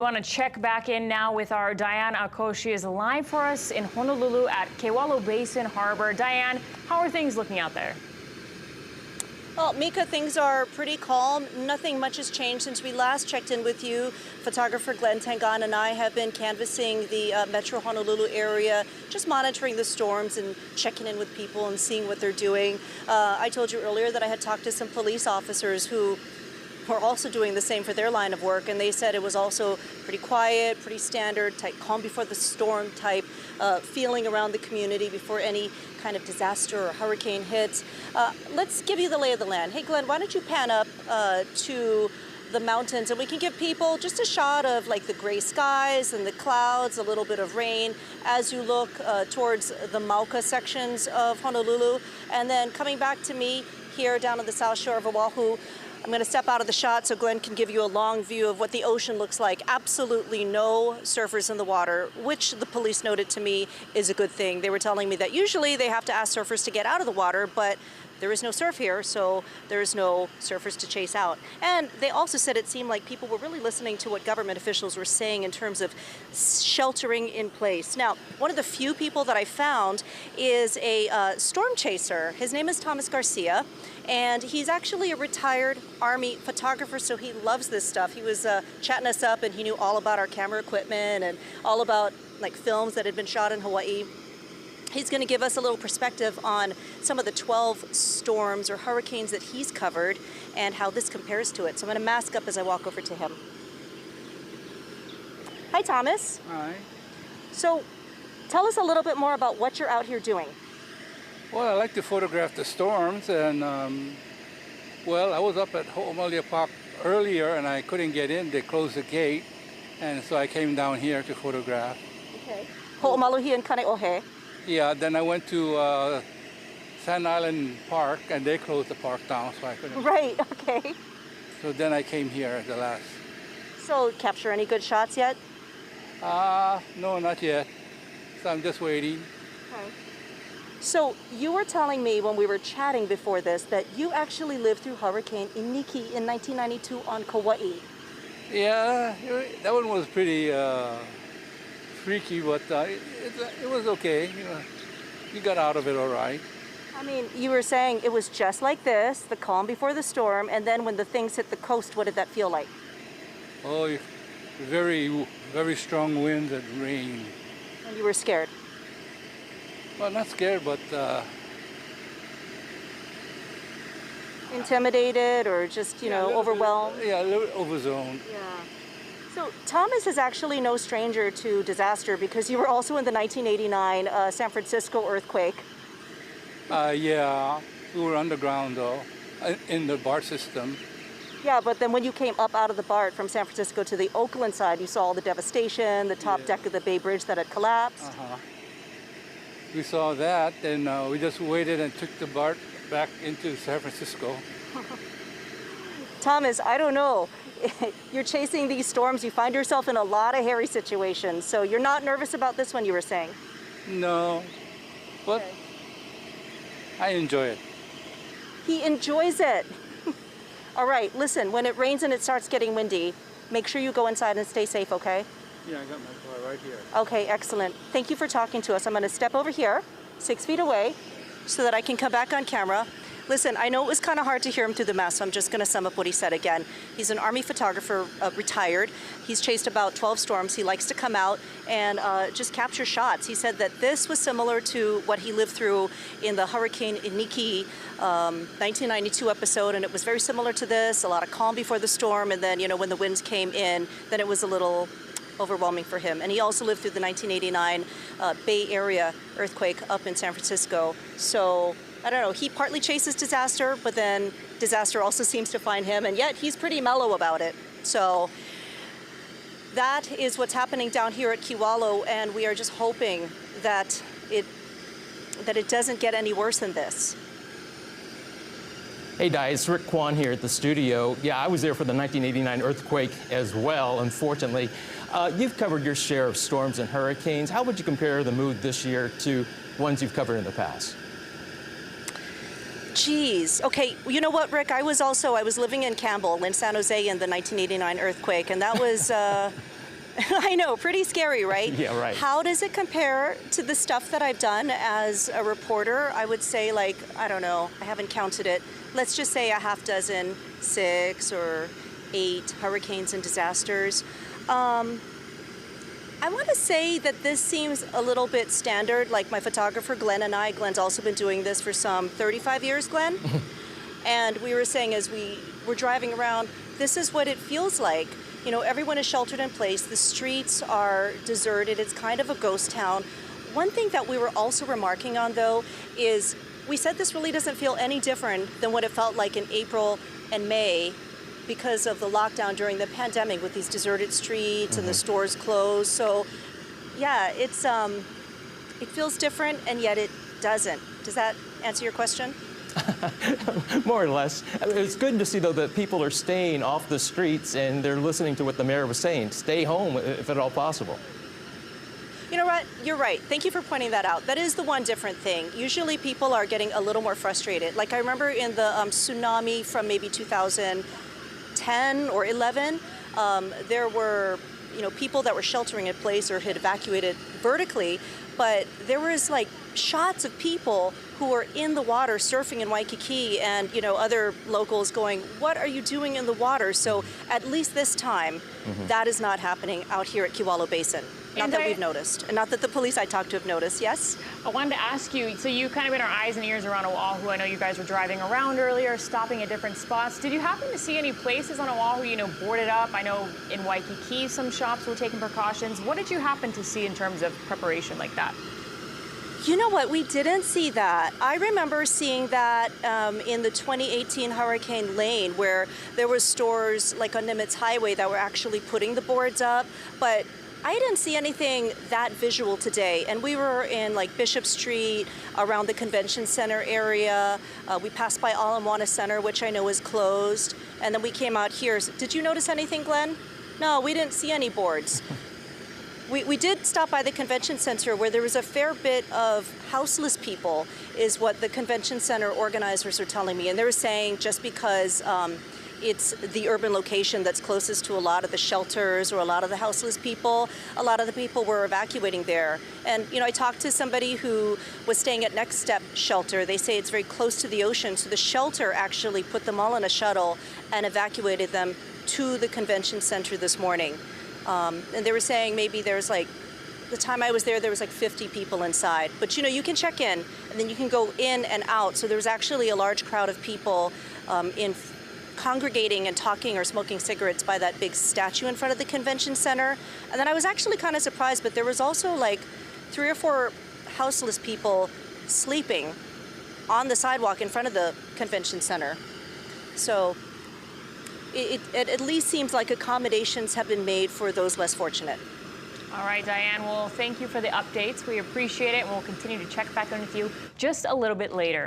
We want to check back in now with our Diane. She is live for us in Honolulu at Kewalo Basin Harbor. Diane, how are things looking out there? Well, Mika, things are pretty calm. Nothing much has changed since we last checked in with you. Photographer Glenn Tangan and I have been canvassing the Metro Honolulu area, just monitoring the storms and checking in with people and seeing what they're doing. I told you earlier that I had talked to some police officers who are also doing the same for their line of work, and they said it was also pretty quiet, pretty standard, type calm before the storm type feeling around the community before any kind of disaster or hurricane hits. Let's give you the lay of the land. Hey Glenn, why don't you pan up to the mountains and we can give people just a shot of like the gray skies and the clouds, a little bit of rain as you look towards the Mauka sections of Honolulu, and then coming back to me here down on the south shore of Oahu. I'm going to step out of the shot so Glenn can give you a long view of what the ocean looks like. Absolutely no surfers in the water, which the police noted to me is a good thing. They were telling me that usually they have to ask surfers to get out of the water, but there is no surf here, so there's no surfers to chase out. And they also said it seemed like people were really listening to what government officials were saying in terms of sheltering in place. Now, one of the few people that I found is a storm chaser. His name is Garcia. And he's actually a retired Army photographer, so he loves this stuff. He was chatting us up, and he knew all about our camera equipment and all about like films that had been shot in Hawaii. He's going to give us a little perspective on some of the 12 storms or hurricanes that he's covered and how this compares to it. So I'm going to mask up as I walk over to him. Hi, Thomas. Hi. So tell us a little bit more about what you're out here doing. Well, I like to photograph the storms, and well, I was up at Ho'omalia Park earlier and I couldn't get in. They closed the gate, and so I came down here to photograph. Okay. Ho'omaluhi and Kane'ohe. Yeah, then I went to Sand Island Park, and they closed the park down, so I couldn't. Right, okay. So then I came here at the last. So, capture any good shots yet? No, not yet. So I'm just waiting. Okay. So you were telling me when we were chatting before this that you actually lived through Hurricane Iniki in 1992 on Kauai. Yeah, that one was pretty freaky, but it was okay. You know, you got out of it all right. I mean, you were saying it was just like this, the calm before the storm, and then when the things hit the coast, what did that feel like? Oh, very, very strong winds and rain. And you were scared? Well, not scared, but intimidated or just, you know, overwhelmed? Yeah, a little overzoned. Yeah. So Thomas is actually no stranger to disaster because you were also in the 1989 San Francisco earthquake. Yeah, we were underground though, in the BART system. Yeah, but then when you came up out of the BART from San Francisco to the Oakland side, you saw all the devastation, the top deck of the Bay Bridge that had collapsed. We saw that, and we just waited and took the BART back into San Francisco. Thomas, I don't know. You're chasing these storms. You find yourself in a lot of hairy situations. So you're not nervous about this one, you were saying? No, but okay. I enjoy it. He enjoys it. All right, listen, when it rains and it starts getting windy, make sure you go inside and stay safe, okay? Yeah, I got my car right here. Okay, excellent. Thank you for talking to us. I'm going to step over here, 6 feet away, so that I can come back on camera. Listen, I know it was kind of hard to hear him through the mask, so I'm just going to sum up what he said again. He's an Army photographer, retired. He's chased about 12 storms. He likes to come out and just capture shots. He said that this was similar to what he lived through in the Hurricane Iniki 1992 episode, and it was very similar to this, a lot of calm before the storm, and then, you know, when the winds came in, then it was a little overwhelming for him. And he also lived through the 1989 Bay Area earthquake up in San Francisco. So, I don't know, he partly chases disaster, but then disaster also seems to find him, and yet he's pretty mellow about it. So that is what's happening down here at Kewalo, and we are just hoping that it doesn't get any worse than this. Hey, Di, it's Rick Kwan here at the studio. Yeah, I was there for the 1989 earthquake as well, unfortunately. You've covered your share of storms and hurricanes. How would you compare the mood this year to ones you've covered in the past? Geez. Okay, you know what, Rick? I was living in Campbell in San Jose in the 1989 earthquake, and that was I know, pretty scary, right? Yeah, right. How does it compare to the stuff that I've done as a reporter? I would say, like, I don't know, I haven't counted it. Let's just say a half dozen, 6 or 8 hurricanes and disasters. I want to say that this seems a little bit standard, like my photographer Glenn and I. Glenn's also been doing this for some 35 years, Glenn. And we were saying as we were driving around, this is what it feels like. You know, everyone is sheltered in place. The streets are deserted. It's kind of a ghost town. One thing that we were also remarking on, though, is we said this really doesn't feel any different than what it felt like in April and May because of the lockdown during the pandemic with these deserted streets and the stores closed. So, yeah, it feels different, and yet it doesn't. Does that answer your question? More or less. It's good to see, though, that people are staying off the streets and they're listening to what the mayor was saying. Stay home if at all possible. You know what? You're right. Thank you for pointing that out. That is the one different thing. Usually people are getting a little more frustrated. Like I remember in the tsunami from maybe 2010 or 11, there were people that were sheltering in place or had evacuated vertically, but there was like shots of people who were in the water surfing in Waikiki and other locals going, what are you doing in the water? So at least this time, that is not happening out here at Kewalo Basin. Not that we've noticed, and not that the police I talked to have noticed. Yes? I wanted to ask you, so you've kind of been our eyes and ears around Oahu. I know you guys were driving around earlier, stopping at different spots. Did you happen to see any places on Oahu, boarded up? I know in Waikiki some shops were taking precautions. What did you happen to see in terms of preparation like that? You know what? We didn't see that. I remember seeing that in the 2018 Hurricane Lane, where there were stores like on Nimitz Highway that were actually putting the boards up, but I didn't see anything that visual today. And we were in like Bishop Street, around the convention center area. We passed by Ala Moana Center, which I know is closed. And then we came out here. Did you notice anything, Glenn? No, we didn't see any boards. We did stop by the convention center where there was a fair bit of houseless people, is what the convention center organizers are telling me. And they were saying just because it's the urban location that's closest to a lot of the shelters or a lot of the houseless people, a lot of the people were evacuating there. And I talked to somebody who was staying at Next Step Shelter. They say it's very close to the ocean, so the shelter actually put them all in a shuttle and evacuated them to the convention center this morning. And they were saying maybe there's like, the time I was there was like 50 people inside. But you can check in and then you can go in and out. So there was actually a large crowd of people congregating and talking or smoking cigarettes by that big statue in front of the convention center. And then I was actually kind of surprised, but there was also like 3 or 4 houseless people sleeping on the sidewalk in front of the convention center. So it at least seems like accommodations have been made for those less fortunate. All right, Diane, well, thank you for the updates. We appreciate it, and we'll continue to check back in with you just a little bit later.